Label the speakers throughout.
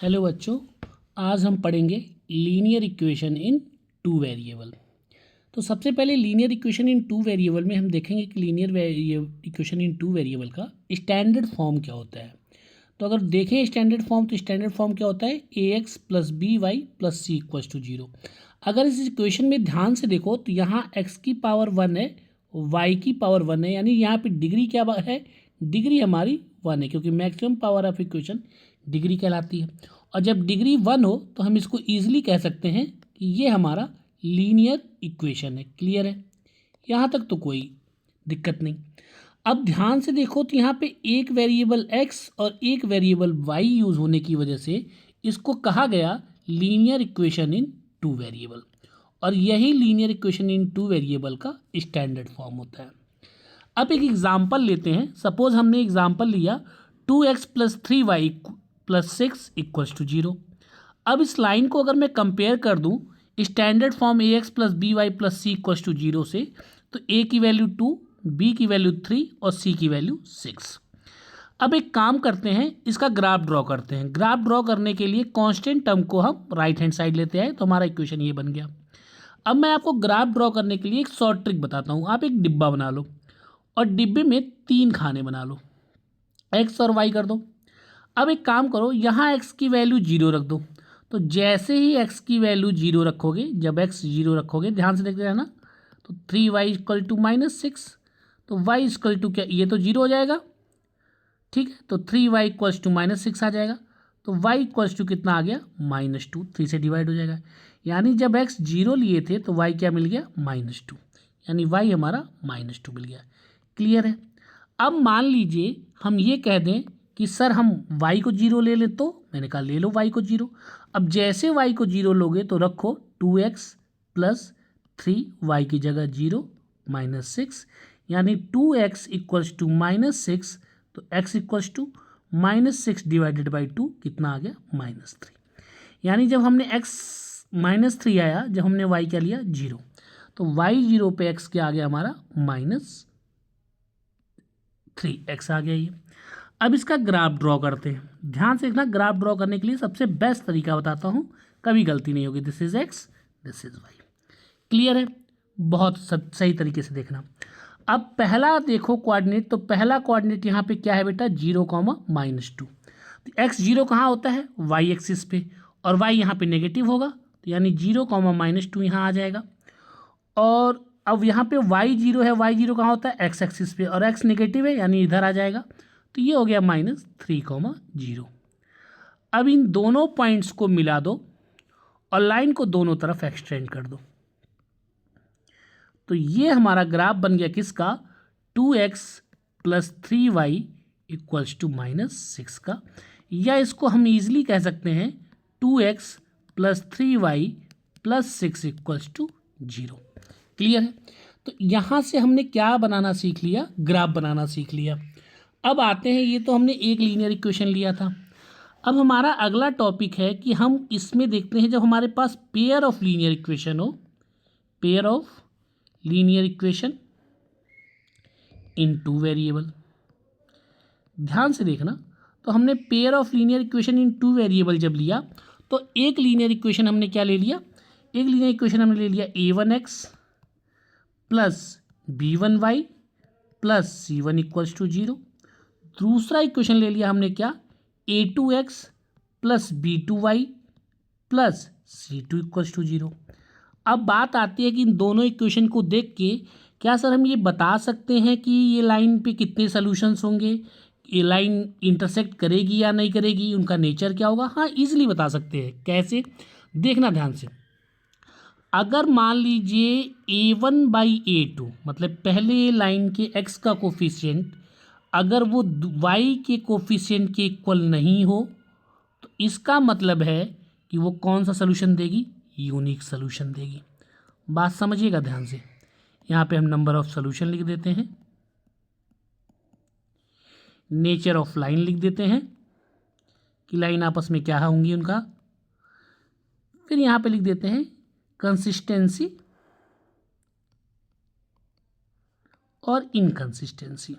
Speaker 1: Hello बच्चों, आज हम पढ़ेंगे linear equation in two variable. तो सबसे पहले linear equation in two variable में हम देखेंगे कि linear equation in two variable का स्टैंडर्ड फॉर्म क्या होता है। तो अगर देखें स्टैंडर्ड फॉर्म, तो स्टैंडर्ड फॉर्म क्या होता है? A x plus b y plus c equals to zero. अगर इस इक्वेशन में ध्यान से देखो तो यहाँ एक्स की पावर वन है, वाई की पावर वन है, यानी यहाँ पे डिग्री क्या है? डिग्री हमारी वन है, क्योंकि maximum power of equation degree कहलाती है। और जब डिग्री वन हो तो हम इसको ईजिली कह सकते हैं कि ये हमारा लीनियर इक्वेशन है। क्लियर है? यहाँ तक तो कोई दिक्कत नहीं। अब ध्यान से देखो तो यहाँ पे एक वेरिएबल x और एक वेरिएबल y यूज होने की वजह से इसको कहा गया linear equation in two variable, और यही linear equation in two variable का स्टैंडर्ड फॉर्म होता है। अब एक एग्जाम्पल लेते हैं। सपोज हमने एग्जाम्पल लिया 2x plus 3y plus 6 equals to zero. अब इस लाइन को अगर मैं कंपेयर कर दूं standard form a x plus b y plus c equals to zero से, तो ए की वैल्यू 2, बी की वैल्यू 3 और सी की वैल्यू 6। अब एक काम करते हैं, इसका ग्राफ ड्रॉ करते हैं। ग्राफ ड्रॉ करने के लिए कांस्टेंट टर्म को हम राइट हैंड साइड लेते हैं, तो हमारा इक्वेशन ये बन गया। अब मैं आपको ग्राफ ड्रॉ करने के लिए एक शॉर्ट ट्रिक बताता हूँ। आप एक डिब्बा बना लो और डिब्बे में 3 खाने बना लो, एक्स और वाई कर दो। अब एक काम करो, यहाँ x की वैल्यू जीरो रख दो। तो जैसे ही x की वैल्यू जीरो रखोगे, जब x जीरो रखोगे, ध्यान से देखते रहना, तो 3y इक्वल टू -6, तो y इक्वल टू क्या, ये तो जीरो हो जाएगा। ठीक है, तो 3y इक्वल्स टू -6 आ जाएगा। तो y इक्वल्स टू कितना आ गया? -2। 3 से डिवाइड हो जाएगा, यानी जब x जीरो लिए थे तो y क्या मिल गया? -2, यानी y हमारा -2 मिल गया। क्लियर है? अब मान लीजिए हम ये कह दें कि सर हम y को जीरो ले लें, तो मैंने कहा ले लो y को जीरो। अब जैसे y को जीरो लोगे तो रखो 2x प्लस 3y की जगह जीरो -6, यानी 2x इक्वल्स टू -6, तो x equals to -6 divided by 2 कितना आ गया? -3। यानी जब हमने x -3 आया, जब हमने y क्या लिया? जीरो, तो y जीरो पे x क्या आ गया हमारा? -3x आ गया ये। अब इसका ग्राफ ड्रॉ करते हैं। ध्यान से देखना, ग्राफ ड्रॉ करने के लिए सबसे बेस्ट तरीका बताता हूँ, कभी गलती नहीं होगी। This is x, this is y। Clear है? बहुत सही तरीके से देखना। अब पहला देखो कोऑर्डिनेट, तो पहला कोऑर्डिनेट यहाँ पे क्या है बेटा? 0, -2। तो x जीरो कहाँ होता है? y एक्सिस पे, और y यहाँ पे नेगेटिव होगा, तो यानी 0, -2 यहाँ आ जाएगा। और अब यहाँ पे y जीरो है, y जीरो कहाँ होता है? x एक्सिस पे, और x नेगेटिव है, यानी इधर आ जाएगा। तो ये हो गया -3, 0। अब इन दोनों पॉइंट्स को मिला दो और लाइन को दोनों तरफ एक्सटेंड कर दो, तो ये हमारा ग्राफ बन गया किसका? 2x plus 3y equals to -6 का, या इसको हम इजीली कह सकते हैं 2x plus 3y plus 6 equals to 0। Clear है? तो यहाँ से हमने क्या बनाना सीख लिया? ग्राफ बनाना सीख लिया। अब आते हैं, ये तो हमने एक लीनियर इक्वेशन लिया था। अब हमारा अगला टॉपिक है कि हम इसमें देखते हैं, जब हमारे पास पेयर ऑफ लीनियर इक्वेशन हो, pair of linear equation in two variable. ध्यान से देखना, तो हमने pair of linear equation in two variable जब लिया, तो एक लीनियर इक्वेशन हमने क्या ले लिया? एक लीनियर इक्वेशन हमने ले लिया a1x plus b1y plus c1 equals to 0। दूसरा इक्वेशन ले लिया हमने क्या? a2x plus b2y plus c2 equals to 0। अब बात आती है कि इन दोनों इक्वेशन को देख के क्या सर हम ये बता सकते हैं कि ये लाइन पे कितने सॉल्यूशंस होंगे, ये लाइन इंटरसेक्ट करेगी या नहीं करेगी, उनका नेचर क्या होगा? हाँ, इजीली बता सकते हैं। कैसे? देखना ध्यान से। अगर मान लीजिए a1/a2, मतलब पहले लाइन के x का कोफिशिएंट अगर वो y के कोफिशिएंट के इक्वल नहीं हो, तो इसका मतलब है कि वो कौन सा सोल्यूशन देगी? यूनिक सोल्यूशन देगी। बात समझिएगा ध्यान से। यहाँ पे हम नंबर ऑफ सोल्यूशन लिख देते हैं, नेचर ऑफ लाइन लिख देते हैं कि लाइन आपस में क्या होंगी उनका, फिर यहाँ पे लिख देते हैं कंसिस्टेंसी और इनकंसिस्टेंसी।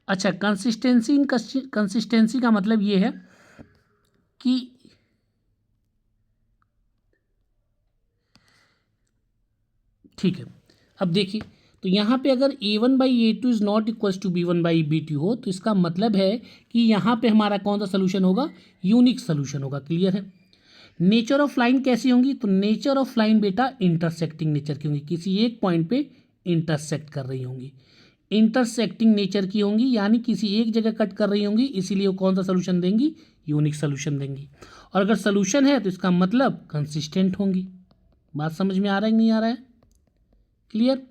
Speaker 1: अच्छा, कंसिस्टेंसी इनकंसिस्टेंसी का मतलब ये है कि ठीक है, अब देखिए, तो यहाँ पे अगर a1/a2 is not equals to b1/b2 हो तो इसका मतलब है कि यहाँ पे हमारा कौन सा सोल्यूशन होगा, यूनिक सोल्यूशन होगा। क्लियर है। नेचर ऑफ लाइन कैसी होंगी, तो नेचर ऑफ लाइन बेटा इंटरसेक्टिंग नेचर की होंगी, किसी एक पॉइंट पे इंटरसेक्ट कर रही होंगी, इंटरसेक्टिंग नेचर की होंगी, यानी किसी एक जगह कट कर रही होंगी, इसीलिए वो कौन सा सोल्यूशन देंगी, यूनिक सोल्यूशन देंगी। और अगर सोल्यूशन है तो इसका मतलब कंसिस्टेंट होंगी। बात समझ में आ रहा है कि नहीं आ रहा है? क्लियर।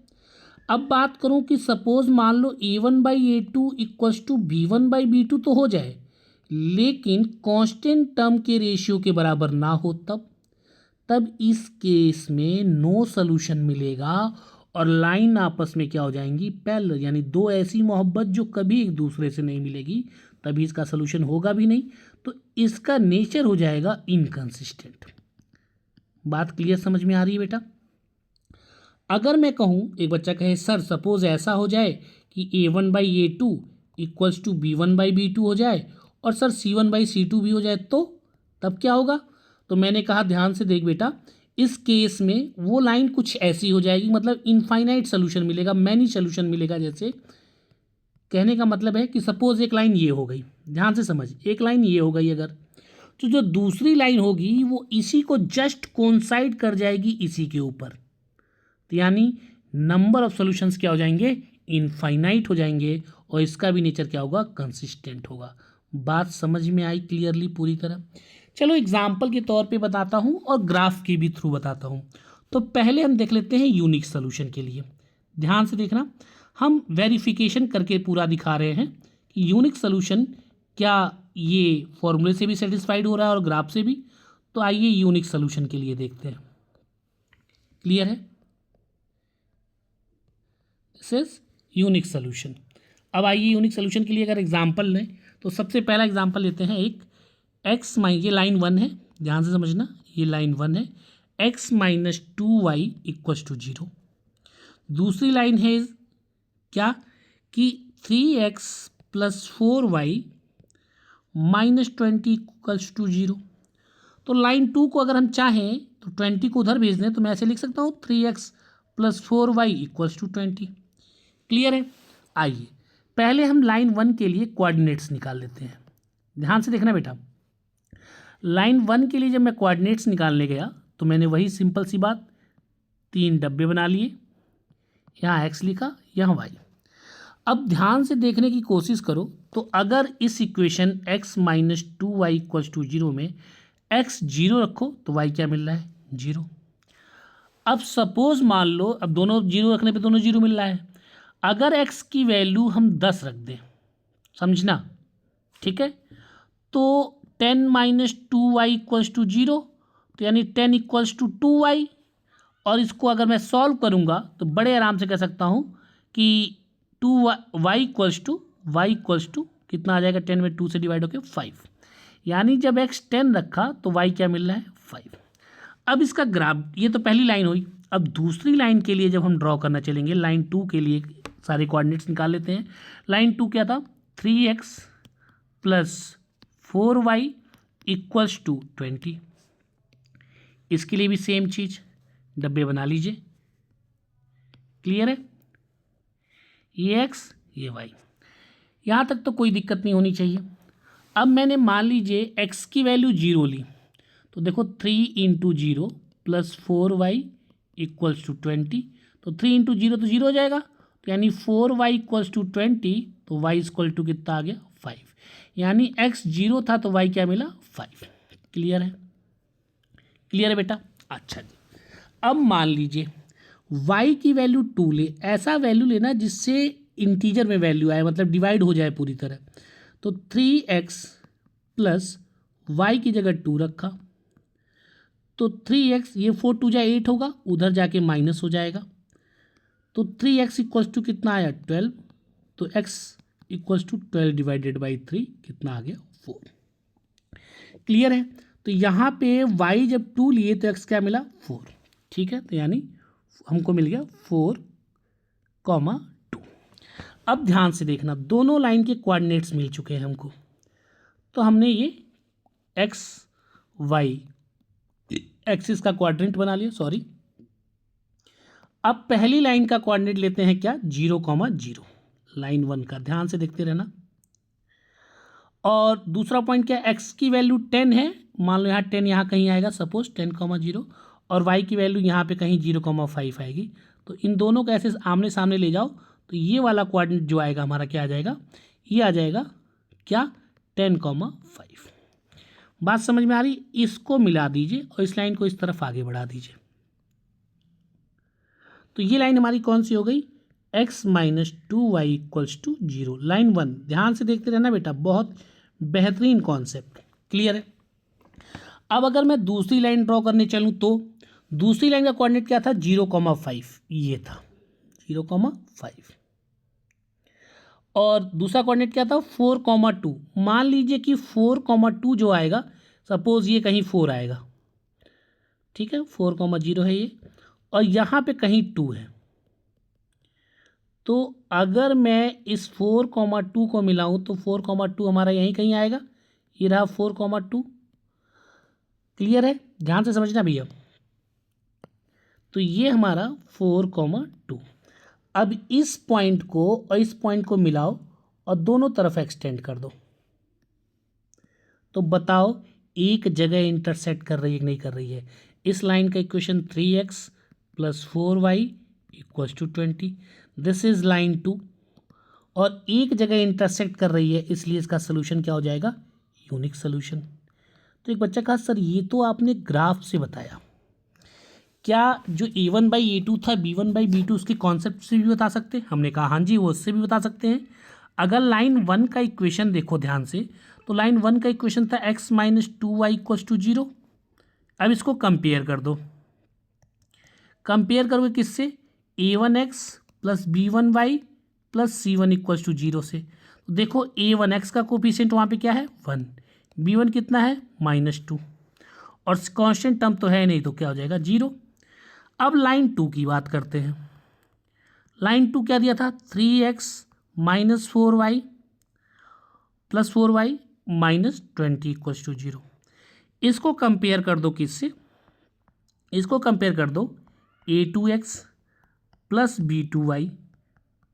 Speaker 1: अब बात करूं कि सपोज मान लो a1/a2 इक्वल्स टू b1/b2 तो हो जाए, लेकिन कांस्टेंट टर्म के रेशियो के बराबर ना हो, तब इस केस में नो सोल्यूशन मिलेगा और लाइन आपस में क्या हो जाएंगी, पैरेलल, यानी दो ऐसी मोहब्बत जो कभी एक दूसरे से नहीं मिलेगी, तभी इसका सोल्यूशन होगा भी नहीं, तो इसका नेचर हो जाएगा इनकंसिस्टेंट। बात क्लियर समझ में आ रही है बेटा? अगर मैं कहूँ, एक बच्चा कहे सर सपोज ऐसा हो जाए कि a1/a2 इक्वल्स टू b1/b2 हो जाए और सर c1/c2 भी हो जाए, तो तब क्या होगा? तो मैंने कहा ध्यान से देख बेटा, इस केस में वो लाइन कुछ ऐसी हो जाएगी, मतलब इनफाइनाइट सोल्यूशन मिलेगा, मैनी सोल्यूशन मिलेगा। जैसे कहने का मतलब है कि सपोज एक लाइन ये हो गई, ध्यान से समझ, एक लाइन ये हो गई अगर, तो जो दूसरी लाइन होगी वो इसी को जस्ट कोइंसाइड कर जाएगी इसी के ऊपर, तो यानी नंबर ऑफ सॉल्यूशंस क्या हो जाएंगे, इनफाइनाइट हो जाएंगे, और इसका भी नेचर क्या होगा, कंसिस्टेंट होगा। बात समझ में आई क्लियरली पूरी तरह? चलो एग्जाम्पल के तौर पे बताता हूँ और ग्राफ के भी थ्रू बताता हूँ। तो पहले हम देख लेते हैं यूनिक सोल्यूशन के लिए। ध्यान से देखना, हम वेरिफिकेशन करके पूरा दिखा रहे हैं कि यूनिक सोल्यूशन क्या ये फॉर्मूले से भी सेटिस्फाइड हो रहा है और ग्राफ से भी। तो आइए यूनिक सोल्यूशन के लिए देखते हैं। क्लियर है? This is unique solution. अब आइए यूनिक सोल्यूशन के लिए अगर एग्जाम्पल लें तो सबसे पहला एग्जाम्पल लेते हैं एक एक्स माइ, ये लाइन 1 है, ध्यान से समझना, ये लाइन 1 है, x-2y इक्वल्स टू 0। दूसरी लाइन है क्या कि 3x + 4y -20 इक्वल्स टू 0। तो लाइन 2 को अगर हम चाहें तो 20 को उधर भेज दें, तो मैं ऐसे लिख सकता हूँ 3x + 4y equals to 20। Clear है? आइए पहले हम लाइन 1 के लिए कोऑर्डिनेट्स निकाल लेते हैं। ध्यान से देखना बेटा, लाइन 1 के लिए जब मैं कोऑर्डिनेट्स निकालने गया तो मैंने वही सिंपल सी बात, 3 डब्बे बना लिए, यहाँ x लिखा, यहाँ y। अब ध्यान से देखने की कोशिश करो, तो अगर इस equation x - 2y equals to 0 में x 0 रखो तो y क्या मिल रहा है, 0। अब सपोज मान लो, अब दोनों 0 रखने पे दोनों 0 मिल रहा है, अगर x की वैल्यू हम 10 रख दें, समझना, ठीक है, तो 10 - 2y इक्वल्स टू 0, तो यानी 10 इक्वल्स टू 2y। और इसको अगर मैं सॉल्व करूंगा तो बड़े आराम से कह सकता हूं कि 2y इक्वल्स टू कितना आ जाएगा, 10 में 2 से डिवाइड होकर 5, यानी जब x 10 रखा तो y क्या मिल रहा है, 5। अब इसका ग्राफ, ये तो पहली लाइन हुई। अब दूसरी लाइन के लिए जब हम ड्रॉ करना चलेंगे, लाइन 2 के लिए सारे कोऑर्डिनेट्स निकाल लेते हैं। लाइन 2 क्या था, 3x + 4y इक्वल्स टू 20। इसके लिए भी सेम चीज़, डब्बे बना लीजिए। क्लियर है? ये x ये y, यहाँ तक तो कोई दिक्कत नहीं होनी चाहिए। अब मैंने मान लीजिए x की वैल्यू 0 ली, तो देखो 3 × 0 + 4y इक्वल्स टू 20, तो 3 × 0 तो 0 हो जाएगा, तो यानी 4y इक्वल्स टू 20, तो y इक्वल टू कितना आ गया, 5, यानी x 0 था तो y क्या मिला, 5। क्लियर है? क्लियर है बेटा? अच्छा जी, अब मान लीजिए y की वैल्यू 2 ले, ऐसा वैल्यू लेना जिससे इंटीजर में वैल्यू आए, मतलब डिवाइड हो जाए पूरी तरह। तो 3x + y की जगह 2 रखा, तो 3x, ये 4 2 जा 8 होगा, उधर जाके माइनस हो जाएगा, तो 3x इक्वल्स टू कितना आया, 12, तो x equals to 12 divided by 3 कितना आ गया, 4। क्लियर है? तो यहाँ पे y जब 2 लिए तो x क्या मिला, 4। ठीक है, तो यानी हमको मिल गया 4,2। अब ध्यान से देखना, दोनों लाइन के कोऑर्डिनेट्स मिल चुके हैं हमको, तो हमने ये एक्स वाई एक्सिस का क्वाड्रेंट बना लिया, सॉरी। अब पहली लाइन का कोऑर्डिनेट लेते हैं क्या, 0,0, लाइन 1 का, ध्यान से देखते रहना। और दूसरा पॉइंट क्या, एक्स की वैल्यू 10 है, मान लो यहाँ 10 यहाँ कहीं आएगा, सपोज 10,0, और वाई की वैल्यू यहाँ पे कहीं 0,5 आएगी। तो इन दोनों को ऐसे आमने सामने ले जाओ तो ये वाला कोऑर्डिनेट जो आएगा हमारा क्या आ जाएगा, ये आ जाएगा क्या, 10,5। बात समझ में आ रही, इसको मिला दीजिए और इस लाइन को इस तरफ आगे बढ़ा दीजिए। तो ये लाइन हमारी कौन सी हो गई, x minus 2y equals to 0, line 1। ध्यान से देखते रहना बेटा, बहुत बेहतरीन कॉन्सेप्ट, क्लियर है। अब अगर मैं दूसरी लाइन ड्रॉ करने चलूँ तो दूसरी लाइन का कोऑर्डिनेट क्या था, 0,5, ये था 0,5। और दूसरा कोऑर्डिनेट क्या था, 4,2। मान लीजिए कि 4,2 जो आएगा, सपोज ये कहीं 4 आएगा, ठीक है, 4,0 है ये, और यहाँ पे कहीं 2 है। तो अगर मैं इस 4,2 को मिलाऊं तो 4,2 हमारा यहीं कहीं आएगा, ये रहा 4,2, क्लियर है, ध्यान से समझना भैया। तो ये हमारा 4,2। अब इस पॉइंट को और इस पॉइंट को मिलाओ और दोनों तरफ एक्सटेंड कर दो, तो बताओ एक जगह इंटरसेक्ट कर रही है कि नहीं कर रही है। इस लाइन का equation 3x plus 4y equals to 20, this is line 2, और एक जगह इंटरसेक्ट कर रही है, इसलिए इसका सोल्यूशन क्या हो जाएगा, यूनिक सोल्यूशन। तो एक बच्चा कहा सर ये तो आपने ग्राफ से बताया, क्या जो a1/a2 था b1/b2 उसके कॉन्सेप्ट से भी बता सकते हैं? हमने कहा हाँ जी वो उससे भी बता सकते हैं। अगर लाइन 1 का इक्वेशन देखो ध्यान से, तो लाइन 1 का इक्वेशन था x minus 2y equals to 0। अब इसको कंपेयर कर दो, कंपेयर करोगे किससे, a1x plus b1y plus c1 equals to 0 से। तो देखो a1x का कोफिशिएंट वहाँ पे क्या है, 1, b1 कितना है, -2, और कांस्टेंट टर्म तो है नहीं, तो क्या हो जाएगा, 0। अब लाइन 2 की बात करते हैं। लाइन 2 क्या दिया था, 3x minus 4y plus 4y minus 20 equals to 0। इसको कंपेयर कर दो किससे, इसको कंपेयर कर दो a2x plus b2y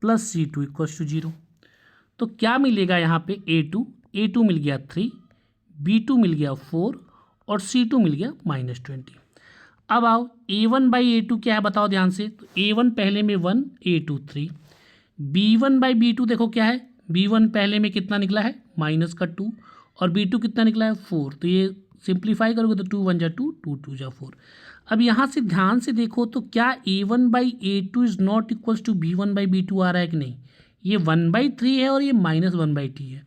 Speaker 1: plus c2 equals to 0। तो क्या मिलेगा यहाँ पे, a2 मिल गया 3, b2 मिल गया 4 और c2 मिल गया -20। अब आओ a1/a2 क्या है बताओ ध्यान से, तो a1 पहले में 1, a2 3, b1/b2 देखो क्या है, b1 पहले में कितना निकला है, -2, और b2 कितना निकला है, 4। तो ये सिंप्लीफाई करोगे तो 2 1 जा 2, 2 2 जा 4। अब यहाँ से ध्यान से देखो तो क्या a1/a2 is not equals to b1/b2 आ रहा है कि नहीं, ये 1/3 है और ये -1/2 है,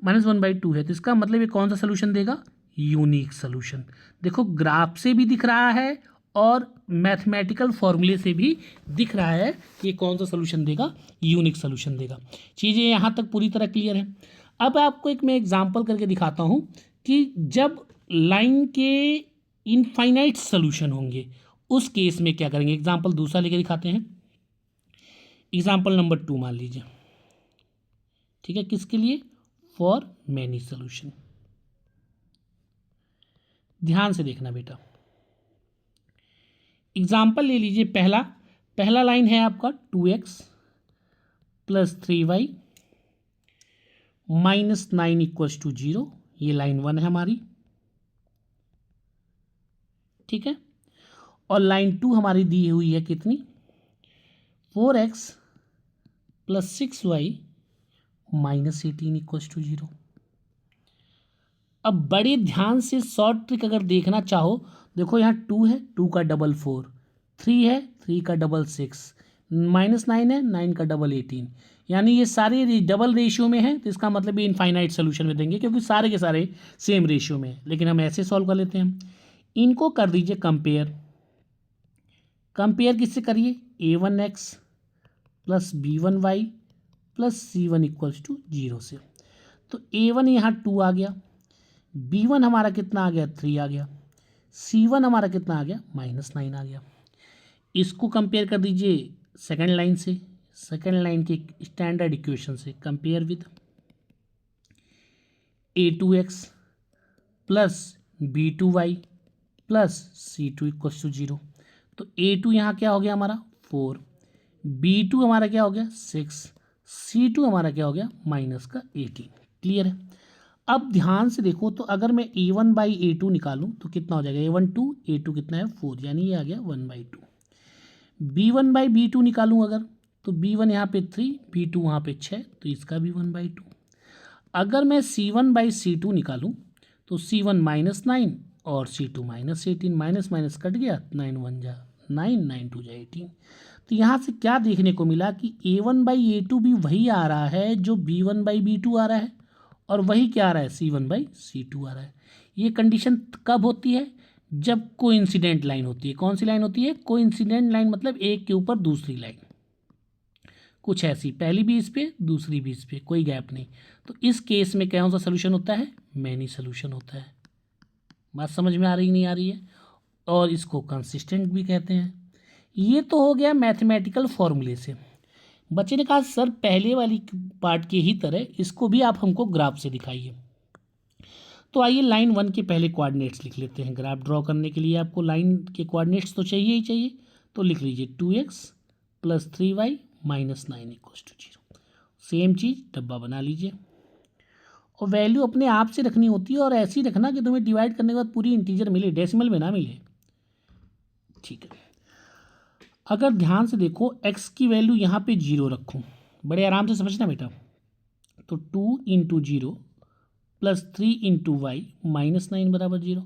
Speaker 1: -1/2 है, तो इसका मतलब ये कौन सा सोल्यूशन देगा, यूनिक सोल्यूशन। देखो ग्राफ से भी दिख रहा है और मैथमेटिकल फॉर्मूले से भी दिख रहा है कि ये कौन सा सोल्यूशन देगा, यूनिक सोल्यूशन देगा। चीज़ें यहाँ तक पूरी तरह क्लियर है। अब आपको एक मैं एग्जांपल करके दिखाता हूँ कि जब लाइन के इनफाइनाइट सोल्यूशन होंगे उस केस में क्या करेंगे। एग्जाम्पल दूसरा लेके दिखाते हैं, एग्जाम्पल नंबर 2 मान लीजिए, ठीक है, किसके लिए, फॉर मैनी सोल्यूशन। ध्यान से देखना बेटा, एग्जाम्पल ले लीजिए, पहला लाइन है आपका 2x plus 3y minus 9 equals to 0, ये लाइन 1 है हमारी, ठीक है। और लाइन 2 हमारी दी हुई है कितनी, 4x plus 6y minus 18 equals to 0। अब बड़े ध्यान से शॉर्ट ट्रिक अगर देखना चाहो, देखो यहाँ 2 है, 2 का डबल 4, 3 है, 3 का डबल 6, -9 है, 9 का डबल 18, यानी ये सारे डबल रेशियो में है, तो इसका मतलब ये इनफाइनाइट सोल्यूशन में देंगे क्योंकि सारे के सारे सेम रेशियो में है। लेकिन हम ऐसे सॉल्व कर लेते हैं, इनको कर दीजिए कंपेयर। कंपेयर किससे करिए, a1x plus b1y plus c1 equals to 0 से। तो a1 यहाँ 2 आ गया, b1 हमारा कितना आ गया, 3 आ गया, c1 हमारा कितना आ गया, -9 आ गया। इसको कंपेयर कर दीजिए सेकंड लाइन से, सेकंड लाइन के स्टैंडर्ड इक्वेशन से, compare with a2x plus b2y plus c2 equals to 0। तो a2 यहाँ क्या हो गया हमारा 4, b2 हमारा क्या हो गया 6, c2 हमारा क्या हो गया माइनस का 18। क्लियर है। अब ध्यान से देखो, तो अगर मैं a1 बाई a2 निकालूं तो कितना हो जाएगा, a1 2, a2 कितना है 4, यानी ये आ गया 1/2। b1 बाई b2 निकालूं अगर, तो b1 यहाँ पे 3, b2 वहाँ पे 6, तो इसका भी 1/2। अगर मैं c1 बाई c2 निकालूं तो c1 -9 और c2 -18, माइनस माइनस कट गया, 9 1 जा 9, 9 2 जा 18। तो यहाँ से क्या देखने को मिला कि a1 बाई a2 भी वही आ रहा है जो b1 बाई b2 आ रहा है, और वही क्या आ रहा है c1 बाई c2 आ रहा है। ये कंडीशन कब होती है, जब कोइंसिडेंट लाइन होती है। कौन सी लाइन होती है, कोइंसिडेंट लाइन, मतलब एक के ऊपर दूसरी लाइन कुछ ऐसी, पहली भी इस पे दूसरी भी इस पे, कोई गैप नहीं। तो इस केस में कौन सा सोल्यूशन होता है, मैनी सोल्यूशन होता है। बात समझ में आ रही नहीं आ रही है, और इसको कंसिस्टेंट भी कहते हैं। ये तो हो गया मैथमेटिकल फॉर्मूले से। बच्चे ने कहा सर पहले वाली पार्ट के ही तरह इसको भी आप हमको ग्राफ से दिखाइए। तो आइए लाइन 1 के पहले कोऑर्डिनेट्स लिख लेते हैं। ग्राफ ड्रॉ करने के लिए आपको लाइन के कोऑर्डिनेट्स तो चाहिए ही चाहिए, तो लिख लीजिए 2x plus 3y minus 9 equals to 0। Same चीज़ डब्बा बना लीजिए, और वैल्यू अपने आप से रखनी होती है, और ऐसी रखना कि तुम्हें डिवाइड करने के बाद पूरी इंटीजर मिले, डेसिमल में ना मिले। ठीक है। अगर ध्यान से देखो x की वैल्यू यहाँ पे 0 रखूँ, बड़े आराम से समझना बेटा, तो 2 into 0 plus 3 into y minus 9 बराबर 0।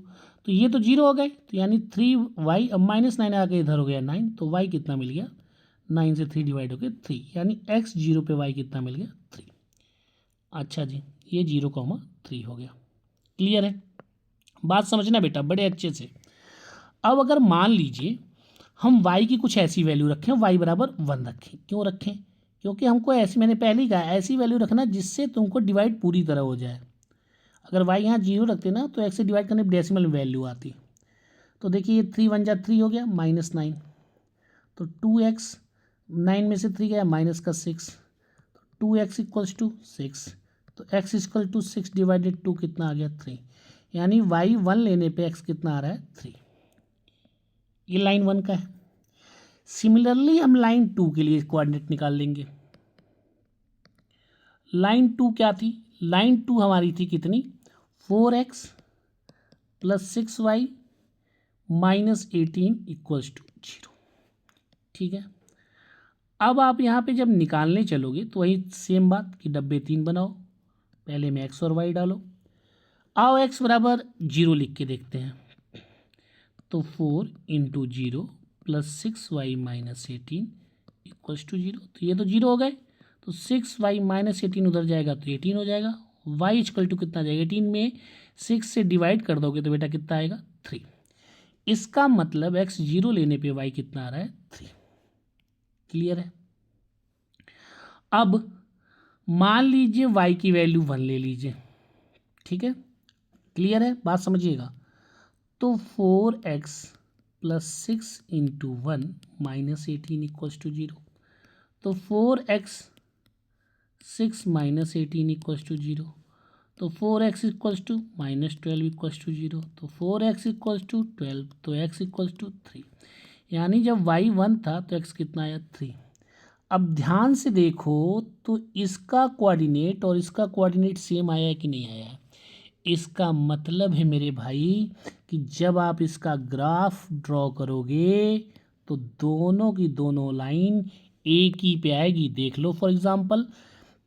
Speaker 1: तो ये तो 0 हो गए, तो यानी 3y, अब माइनस 9 आके इधर हो गया 9, तो y कितना मिल गया, 9 से 3 डिवाइड हो गया 3, यानी x 0 पे y कितना मिल गया 3। अच्छा जी, ये 0,3 हो गया। क्लियर है। बात समझना बेटा बड़े अच्छे से। अब अगर मान लीजिए हम y की कुछ ऐसी वैल्यू रखें, y बराबर 1 रखें। क्यों रखें, क्योंकि हमको ऐसी, मैंने पहले ही कहा, ऐसी वैल्यू रखना जिससे तुमको डिवाइड पूरी तरह हो जाए। अगर y यहाँ 0 रखते ना तो x से डिवाइड करने पर डेसिमल वैल्यू आती। तो देखिए 3 1 जा 3 हो गया माइनस 9, तो 2x, 9 में से 3 गया माइनस का 6, तो 2x इक्वल्स टू 6, तो x इक्वल टू 6 डिवाइडेड 2 कितना आ गया 3, यानी y 1 लेने पे x कितना आ रहा है 3। ये लाइन 1 का है। सिमिलरली हम लाइन 2 के लिए कोऑर्डिनेट निकाल लेंगे। लाइन 2 क्या थी, लाइन 2 हमारी थी कितनी, 4x plus 6y minus 18 equals to 0। ठीक है। अब आप यहाँ पे जब निकालने चलोगे तो वही सेम बात कि डब्बे 3 बनाओ, पहले में x और y डालो। आओ x बराबर 0 लिख के देखते हैं, तो 4 into 0 plus 6y minus 18 equals to 0। तो ये तो 0 हो गए, तो 6y माइनस 18 उधर जाएगा तो 18 हो जाएगा। y इक्वल टू कितना जाएगा, 18 में 6 से डिवाइड कर दोगे तो बेटा कितना आएगा 3। इसका मतलब x 0 लेने पे y कितना आ रहा है 3। क्लियर है। अब मान लीजिए y की वैल्यू 1 ले लीजिए। ठीक है, क्लियर है, बात समझिएगा। तो 4x plus 6 into 1 minus 18 equals to 0। तो 4x 6 माइनस 18 इक्वल्स टू 0, तो 4x equals to minus 12 equals to 0, तो 4x इक्वल्स टू 12, तो x इक्वल्स टू 3, यानी जब y 1 था तो x कितना आया 3। अब ध्यान से देखो तो इसका कोऑर्डिनेट और इसका कोऑर्डिनेट सेम आया है कि नहीं आया है। इसका मतलब है मेरे भाई कि जब आप इसका ग्राफ ड्रॉ करोगे तो दोनों की दोनों लाइन एक ही पे आएगी। देख लो फॉर एग्जांपल,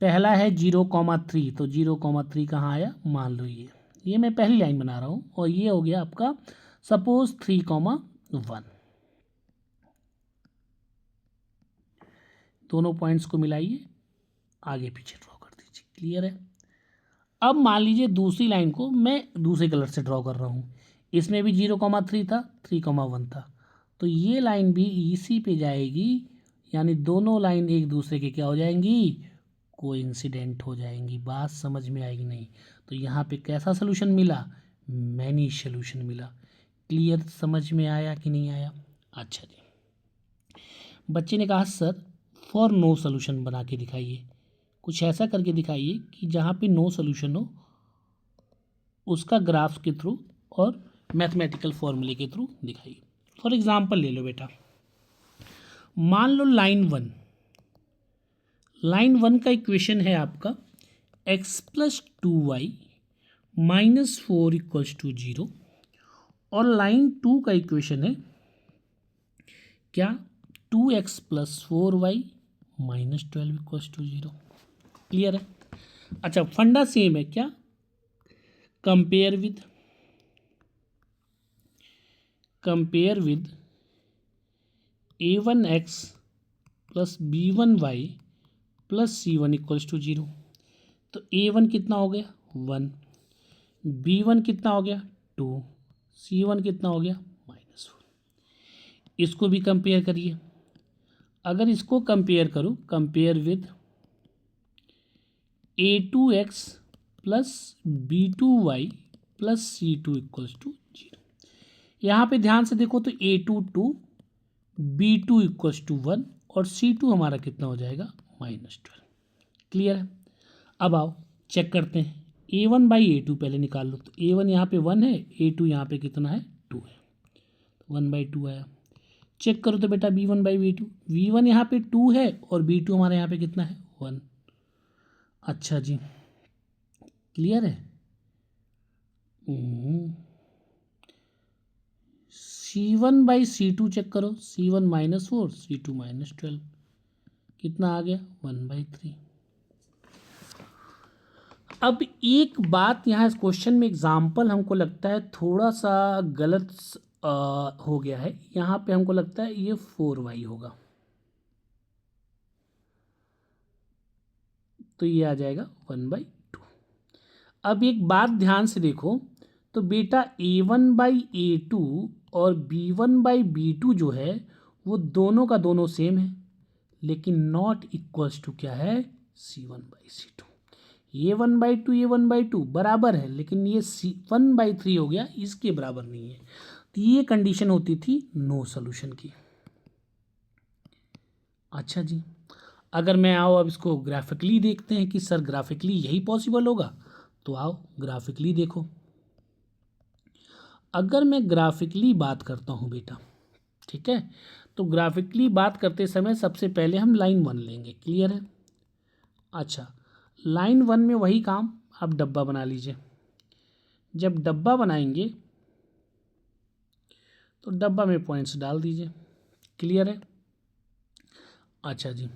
Speaker 1: पहला है 0,3, तो 0,3 कहाँ आया, मान लो ये मैं पहली लाइन बना रहा हूँ, और ये हो गया आपका सपोज 3,1। दोनों पॉइंट्स को मिलाइए, आगे पीछे ड्रॉ कर दीजिए। क्लियर है। अब मान लीजिए दूसरी लाइन को मैं दूसरे कलर से ड्रॉ कर रहा हूँ, इसमें भी 0,3 था, 3,1 था, तो ये लाइन भी इसी पे जाएगी, यानी दोनों लाइन एक दूसरे के क्या हो जाएंगी, कोइंसिडेंट हो जाएंगी। बात समझ में आएगी नहीं। तो यहाँ पे कैसा सोल्यूशन मिला, मैनी सोल्यूशन मिला। क्लियर, समझ में आया कि नहीं आया। अच्छा जी, बच्चे ने कहा सर फॉर नो सोल्यूशन बना के दिखाइए, कुछ ऐसा करके दिखाइए कि जहाँ पे नो सोल्यूशन हो उसका ग्राफ के थ्रू और मैथमेटिकल फॉर्मूले के थ्रू दिखाइए। फॉर एग्जांपल ले लो बेटा, मान लो लाइन वन का इक्वेशन है आपका x plus 2y minus 4 equals to 0, और लाइन टू का इक्वेशन है क्या 2x plus 4y minus 12 equals to 0। Clear है? अच्छा, फंडा सेम है क्या? Compare with a1x plus b1y plus c1 equals to 0। तो a1 कितना हो गया 1, b1 कितना हो गया 2, c1 कितना हो गया -4। इसको भी कंपेयर करिए। अगर इसको कंपेयर करूँ, compare with a2x plus b2y plus c2 equals to 0। यहाँ पे ध्यान से देखो तो a2 2, b2 इक्वल्स टू 1 और c2 हमारा कितना हो जाएगा -12। क्लियर है? अब आओ चेक करते हैं, a1 बाई a2 पहले निकाल लो। तो a1 यहाँ पे 1 है, a2 यहाँ पे कितना है 2 है, तो 1/2 आया। चेक करो तो बेटा b1 बाई b2, v1 यहाँ पे 2 है और b2 हमारे यहाँ पे कितना है 1। अच्छा जी, क्लियर है? c1 बाई c2 चेक करो, c1 -4, c2 -12, कितना आ गया 1/3। अब एक बात यहाँ इस क्वेश्चन में एग्जाम्पल हमको लगता है थोड़ा सा गलत हो गया है। यहाँ पे हमको लगता है ये 4y होगा, तो ये आ जाएगा 1/2। अब एक बात ध्यान से देखो तो बेटा a1/a2 और b1/b2 जो है वो दोनों का दोनों सेम है, लेकिन नॉट इक्वल्स टू क्या है c1/c2। ये 1/2 ये 1/2 बराबर है, लेकिन ये 1/3 हो गया, इसके बराबर नहीं है। तो ये कंडीशन होती थी नो सॉल्यूशन की। अच्छा जी, अगर मैं आओ अब इसको ग्राफिकली देखते हैं कि सर ग्राफिकली यही पॉसिबल होगा, तो आओ ग्राफिकली देखो। अगर मैं ग्राफिकली बात करता हूँ बेटा, ठीक है, तो ग्राफिकली बात करते समय सबसे पहले हम लाइन 1 लेंगे। क्लियर है? अच्छा, लाइन 1 में वही काम, आप डब्बा बना लीजिए। जब डब्बा बनाएंगे तो डब्बा में पॉइंट्स डाल दीजिए। क्लियर है? अच्छा जी,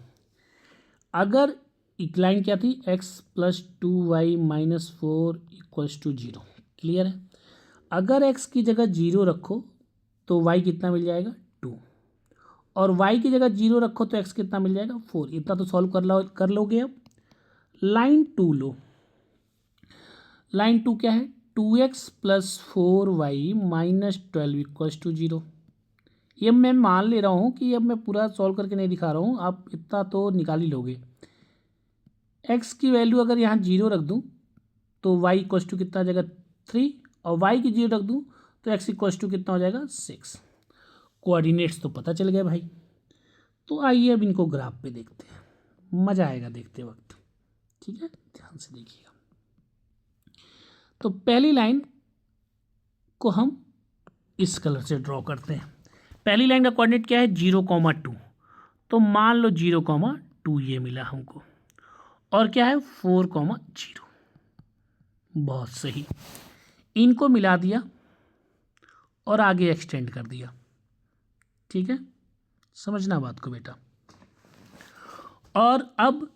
Speaker 1: अगर एक लाइन क्या थी x plus 2y minus 4 equals to 0। Clear है? अगर x की जगह 0 रखो तो y कितना मिल जाएगा 2, और y की जगह 0 रखो तो x कितना मिल जाएगा 4। इतना तो सॉल्व कर लोगे। अब लाइन 2 लो, लाइन 2 क्या है 2x plus 4y minus 12 equals to 0। ये मैं मान ले रहा हूँ कि अब मैं पूरा सॉल्व करके नहीं दिखा रहा हूँ, आप इतना तो निकाल ही लोगे। x की वैल्यू अगर यहाँ 0 रख दूँ तो y इक्वल्स टू कितना आ जाएगा 3, और y की 0 रख दूँ तो x इक्वल्स टू कितना हो जाएगा 6। कोऑर्डिनेट्स तो पता चल गया भाई। तो आइए अब इनको ग्राफ पे देखते हैं, मज़ा आएगा देखते वक्त। ठीक है, ध्यान से देखिएगा। तो पहली लाइन को हम इस कलर से ड्रॉ करते हैं। पहली लाइन का कोऑर्डिनेट क्या है 0,2, तो मान लो 0,2 ये मिला हमको, और क्या है 4,0। बहुत सही, इनको मिला दिया और आगे एक्सटेंड कर दिया। ठीक है, समझना बात को बेटा। और अब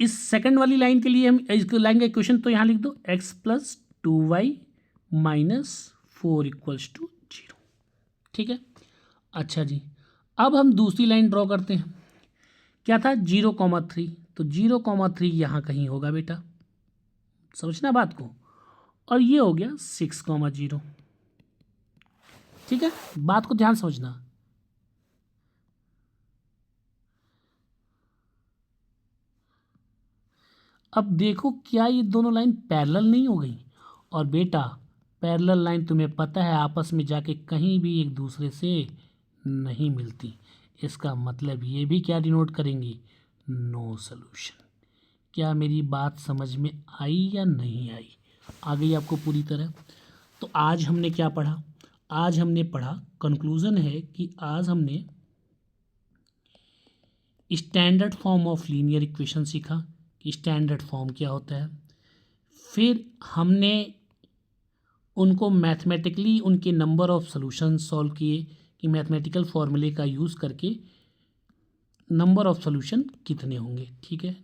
Speaker 1: इस सेकंड वाली लाइन के लिए हम इस लाइन का इक्वेशन तो यहाँ लिख दो x plus 2y minus 4 equals to 0। ठीक है, अच्छा जी, अब हम दूसरी लाइन ड्रॉ करते हैं। क्या था 0,3, तो 0,3 यहाँ कहीं होगा बेटा, समझना बात को। और ये हो गया 6,0। ठीक है, बात को ध्यान समझना। अब देखो क्या ये दोनों लाइन पैरेलल नहीं हो गई? और बेटा पैरेलल लाइन तुम्हें पता है आपस में जाके कहीं भी एक दूसरे से नहीं मिलती। इसका मतलब ये भी क्या डिनोट करेंगी नो सॉल्यूशन। क्या मेरी बात समझ में आई या नहीं आई? आ गई आपको पूरी तरह। तो आज हमने क्या पढ़ा? आज हमने पढ़ा, कंक्लूज़न है कि आज हमने standard form of linear equation सीखा कि स्टैंडर्ड फॉर्म क्या होता है। फिर हमने उनको मैथमेटिकली उनके नंबर ऑफ़ सॉल्यूशन सॉल्व किए कि मैथमेटिकल फॉर्मूले का यूज़ करके नंबर ऑफ़ सॉल्यूशन कितने होंगे, ठीक है।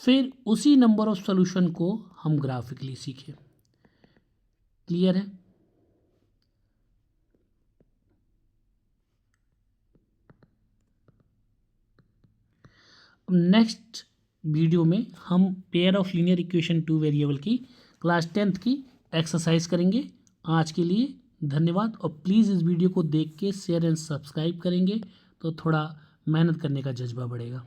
Speaker 1: फिर उसी नंबर ऑफ़ सॉल्यूशन को हम ग्राफिकली सीखे। क्लियर है? नेक्स्ट वीडियो में हम pair of linear equation 2 variable की क्लास 10th की एक्सरसाइज करेंगे। आज के लिए धन्यवाद, और प्लीज़ इस वीडियो को देख के शेयर एंड सब्सक्राइब करेंगे तो थोड़ा मेहनत करने का जज्बा बढ़ेगा।